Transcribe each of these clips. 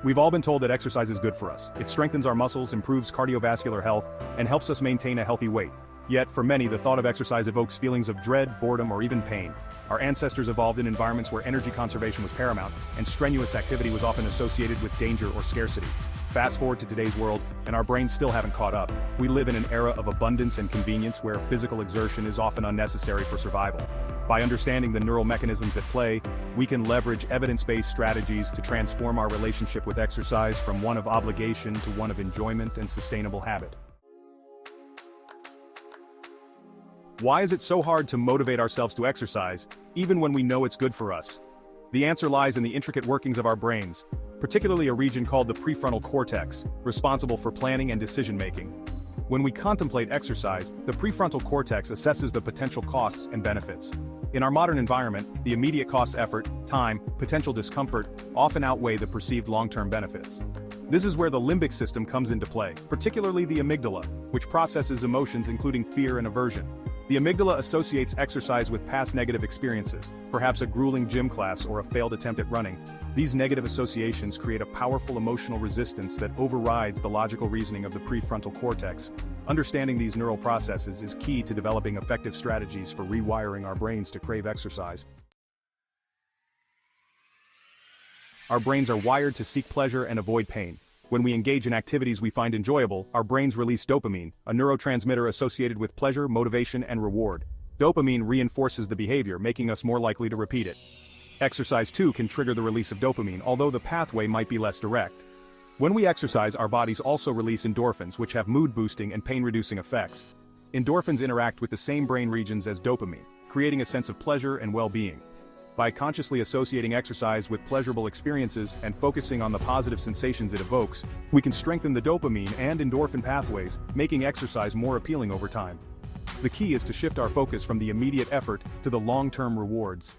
We've all been told that exercise is good for us. It strengthens our muscles, improves cardiovascular health, and helps us maintain a healthy weight. Yet, for many, the thought of exercise evokes feelings of dread, boredom, or even pain. Our ancestors evolved in environments where energy conservation was paramount, and strenuous activity was often associated with danger or scarcity. Fast forward to today's world, and our brains still haven't caught up. We live in an era of abundance and convenience where physical exertion is often unnecessary for survival. By understanding the neural mechanisms at play, we can leverage evidence-based strategies to transform our relationship with exercise from one of obligation to one of enjoyment and sustainable habit. Why is it so hard to motivate ourselves to exercise, even when we know it's good for us? The answer lies in the intricate workings of our brains, particularly a region called the prefrontal cortex, responsible for planning and decision-making. When we contemplate exercise, the prefrontal cortex assesses the potential costs and benefits. In our modern environment, the immediate cost effort, time, potential discomfort, often outweigh the perceived long-term benefits. This is where the limbic system comes into play, particularly the amygdala, which processes emotions including fear and aversion. The amygdala associates exercise with past negative experiences, perhaps a grueling gym class or a failed attempt at running. These negative associations create a powerful emotional resistance that overrides the logical reasoning of the prefrontal cortex. Understanding these neural processes is key to developing effective strategies for rewiring our brains to crave exercise. Our brains are wired to seek pleasure and avoid pain. When we engage in activities we find enjoyable, our brains release dopamine, a neurotransmitter associated with pleasure, motivation, and reward. Dopamine reinforces the behavior, making us more likely to repeat it. Exercise too can trigger the release of dopamine, although the pathway might be less direct. When we exercise, our bodies also release endorphins, which have mood-boosting and pain-reducing effects. Endorphins interact with the same brain regions as dopamine, creating a sense of pleasure and well-being. By consciously associating exercise with pleasurable experiences and focusing on the positive sensations it evokes, we can strengthen the dopamine and endorphin pathways, making exercise more appealing over time. The key is to shift our focus from the immediate effort to the long-term rewards.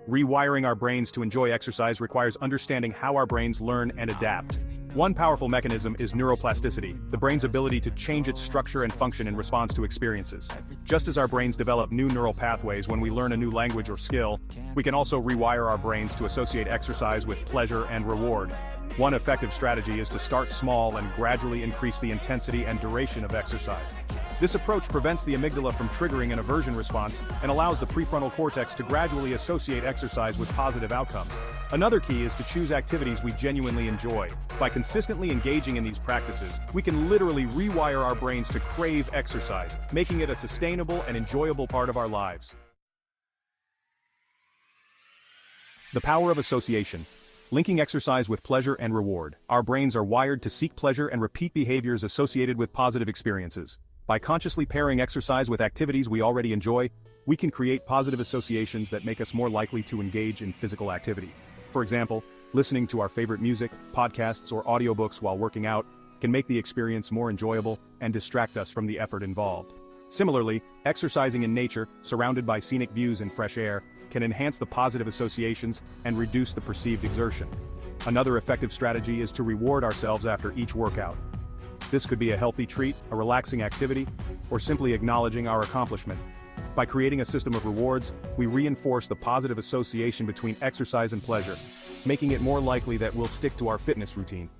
Rewiring our brains to enjoy exercise requires understanding how our brains learn and adapt. One powerful mechanism is neuroplasticity, the brain's ability to change its structure and function in response to experiences. Just as our brains develop new neural pathways when we learn a new language or skill, we can also rewire our brains to associate exercise with pleasure and reward. One effective strategy is to start small and gradually increase the intensity and duration of exercise. This approach prevents the amygdala from triggering an aversion response and allows the prefrontal cortex to gradually associate exercise with positive outcomes. Another key is to choose activities we genuinely enjoy. By consistently engaging in these practices, we can literally rewire our brains to crave exercise, making it a sustainable and enjoyable part of our lives. The power of association. Linking exercise with pleasure and reward. Our brains are wired to seek pleasure and repeat behaviors associated with positive experiences. By consciously pairing exercise with activities we already enjoy, we can create positive associations that make us more likely to engage in physical activity. For example, listening to our favorite music, podcasts, or audiobooks while working out can make the experience more enjoyable and distract us from the effort involved. Similarly, exercising in nature, surrounded by scenic views and fresh air, can enhance the positive associations and reduce the perceived exertion. Another effective strategy is to reward ourselves after each workout. This could be a healthy treat, a relaxing activity, or simply acknowledging our accomplishment. By creating a system of rewards, we reinforce the positive association between exercise and pleasure, making it more likely that we'll stick to our fitness routine.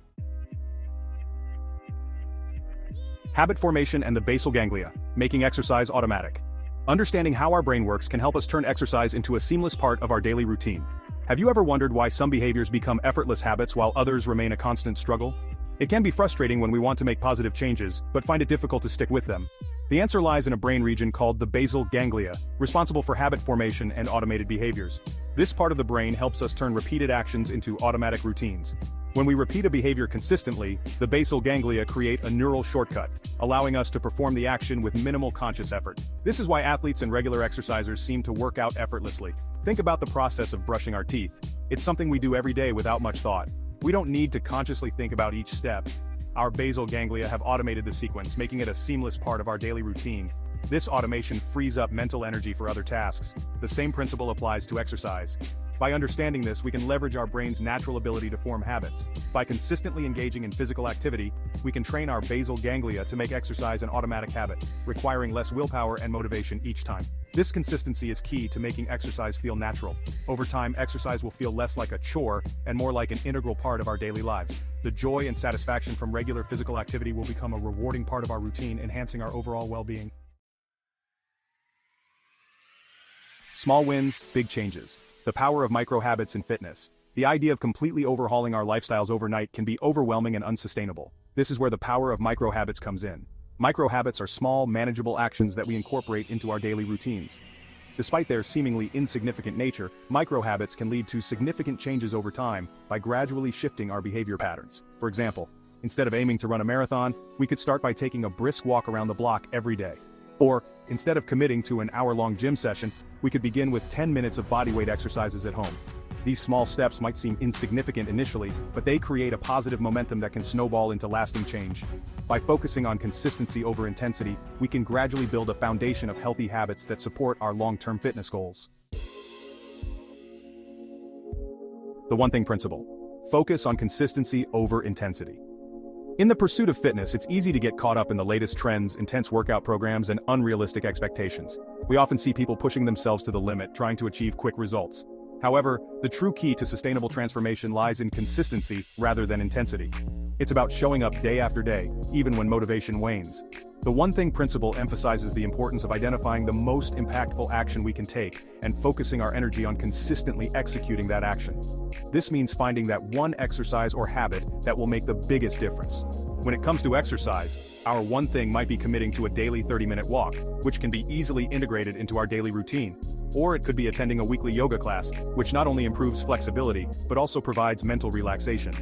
Habit formation and the basal ganglia, making exercise automatic. Understanding how our brain works can help us turn exercise into a seamless part of our daily routine. Have you ever wondered why some behaviors become effortless habits while others remain a constant struggle? It can be frustrating when we want to make positive changes, but find it difficult to stick with them. The answer lies in a brain region called the basal ganglia, responsible for habit formation and automated behaviors. This part of the brain helps us turn repeated actions into automatic routines. When we repeat a behavior consistently, the basal ganglia create a neural shortcut, allowing us to perform the action with minimal conscious effort. This is why athletes and regular exercisers seem to work out effortlessly. Think about the process of brushing our teeth. It's something we do every day without much thought. We don't need to consciously think about each step. Our basal ganglia have automated the sequence, making it a seamless part of our daily routine. This automation frees up mental energy for other tasks. The same principle applies to exercise. By understanding this, we can leverage our brain's natural ability to form habits. By consistently engaging in physical activity, we can train our basal ganglia to make exercise an automatic habit, requiring less willpower and motivation each time. This consistency is key to making exercise feel natural. Over time, exercise will feel less like a chore and more like an integral part of our daily lives. The joy and satisfaction from regular physical activity will become a rewarding part of our routine, enhancing our overall well-being. Small wins, big changes. The power of micro-habits in fitness. The idea of completely overhauling our lifestyles overnight can be overwhelming and unsustainable. This is where the power of micro-habits comes in. Micro-habits are small, manageable actions that we incorporate into our daily routines. Despite their seemingly insignificant nature, micro-habits can lead to significant changes over time by gradually shifting our behavior patterns. For example, instead of aiming to run a marathon, we could start by taking a brisk walk around the block every day. Or, instead of committing to an hour-long gym session, we could begin with 10 minutes of bodyweight exercises at home. These small steps might seem insignificant initially, but they create a positive momentum that can snowball into lasting change. By focusing on consistency over intensity, we can gradually build a foundation of healthy habits that support our long-term fitness goals. The one thing principle. Focus on consistency over intensity. In the pursuit of fitness, it's easy to get caught up in the latest trends, intense workout programs, and unrealistic expectations. We often see people pushing themselves to the limit, trying to achieve quick results. However, the true key to sustainable transformation lies in consistency rather than intensity. It's about showing up day after day, even when motivation wanes. The one thing principle emphasizes the importance of identifying the most impactful action we can take and focusing our energy on consistently executing that action. This means finding that one exercise or habit that will make the biggest difference. When it comes to exercise, our one thing might be committing to a daily 30-minute walk, which can be easily integrated into our daily routine. Or it could be attending a weekly yoga class, which not only improves flexibility, but also provides mental relaxation.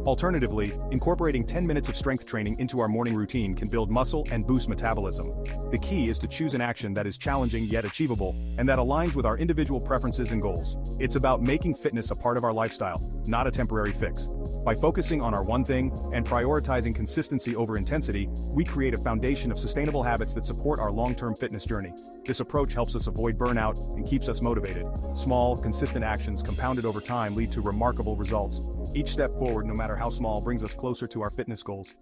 Alternatively, incorporating 10 minutes of strength training into our morning routine can build muscle and boost metabolism. The key is to choose an action that is challenging yet achievable, and that aligns with our individual preferences and goals. It's about making fitness a part of our lifestyle, not a temporary fix. By focusing on our one thing and prioritizing consistency over intensity, we create a foundation of sustainable habits that support our long-term fitness journey. This approach helps us avoid burnout and keeps us motivated. Small, consistent actions compounded over time lead to remarkable results. Each step forward, no matter how small, brings us closer to our fitness goals.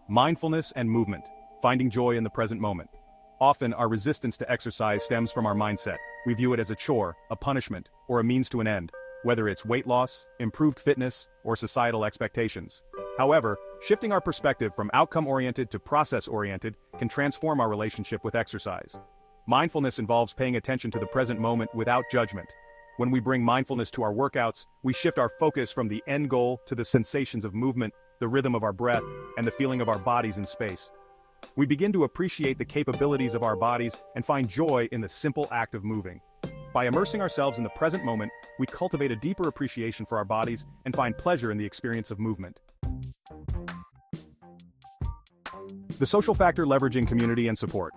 Mindfulness and movement. Finding joy in the present moment. Often, our resistance to exercise stems from our mindset. We view it as a chore, a punishment, or a means to an end, whether it's weight loss, improved fitness, or societal expectations. However, shifting our perspective from outcome-oriented to process-oriented can transform our relationship with exercise. Mindfulness involves paying attention to the present moment without judgment. When we bring mindfulness to our workouts, we shift our focus from the end goal to the sensations of movement, the rhythm of our breath, and the feeling of our bodies in space. We begin to appreciate the capabilities of our bodies and find joy in the simple act of moving. By immersing ourselves in the present moment, we cultivate a deeper appreciation for our bodies and find pleasure in the experience of movement. The social factor leveraging community and support.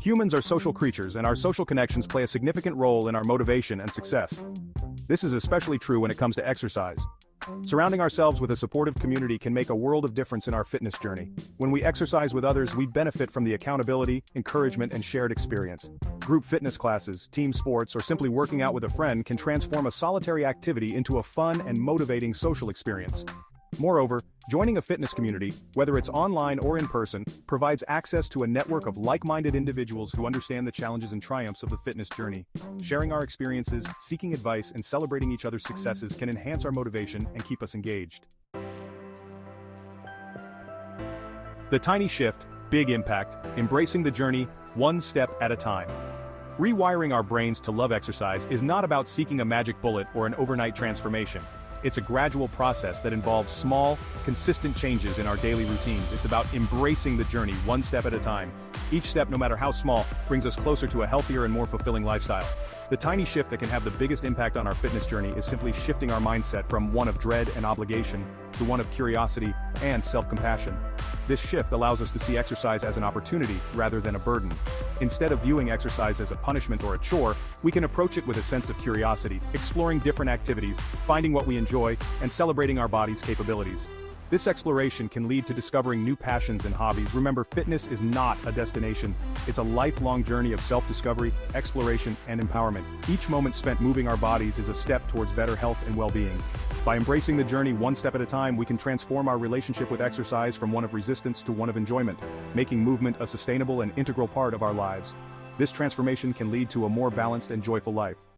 Humans are social creatures, and our social connections play a significant role in our motivation and success. This is especially true when it comes to exercise. Surrounding ourselves with a supportive community can make a world of difference in our fitness journey. When we exercise with others, we benefit from the accountability, encouragement, and shared experience. Group fitness classes, team sports, or simply working out with a friend can transform a solitary activity into a fun and motivating social experience. Moreover, joining a fitness community, whether it's online or in person, provides access to a network of like-minded individuals who understand the challenges and triumphs of the fitness journey. Sharing our experiences, seeking advice, and celebrating each other's successes can enhance our motivation and keep us engaged. The tiny shift, big impact, embracing the journey, one step at a time. Rewiring our brains to love exercise is not about seeking a magic bullet or an overnight transformation. It's a gradual process that involves small, consistent changes in our daily routines. It's about embracing the journey one step at a time. Each step, no matter how small, brings us closer to a healthier and more fulfilling lifestyle. The tiny shift that can have the biggest impact on our fitness journey is simply shifting our mindset from one of dread and obligation to one of curiosity and self-compassion. This shift allows us to see exercise as an opportunity rather than a burden. Instead of viewing exercise as a punishment or a chore, we can approach it with a sense of curiosity, exploring different activities, finding what we enjoy, and celebrating our body's capabilities. This exploration can lead to discovering new passions and hobbies. Remember, fitness is not a destination. It's a lifelong journey of self-discovery, exploration, and empowerment. Each moment spent moving our bodies is a step towards better health and well-being. By embracing the journey one step at a time, we can transform our relationship with exercise from one of resistance to one of enjoyment, making movement a sustainable and integral part of our lives. This transformation can lead to a more balanced and joyful life.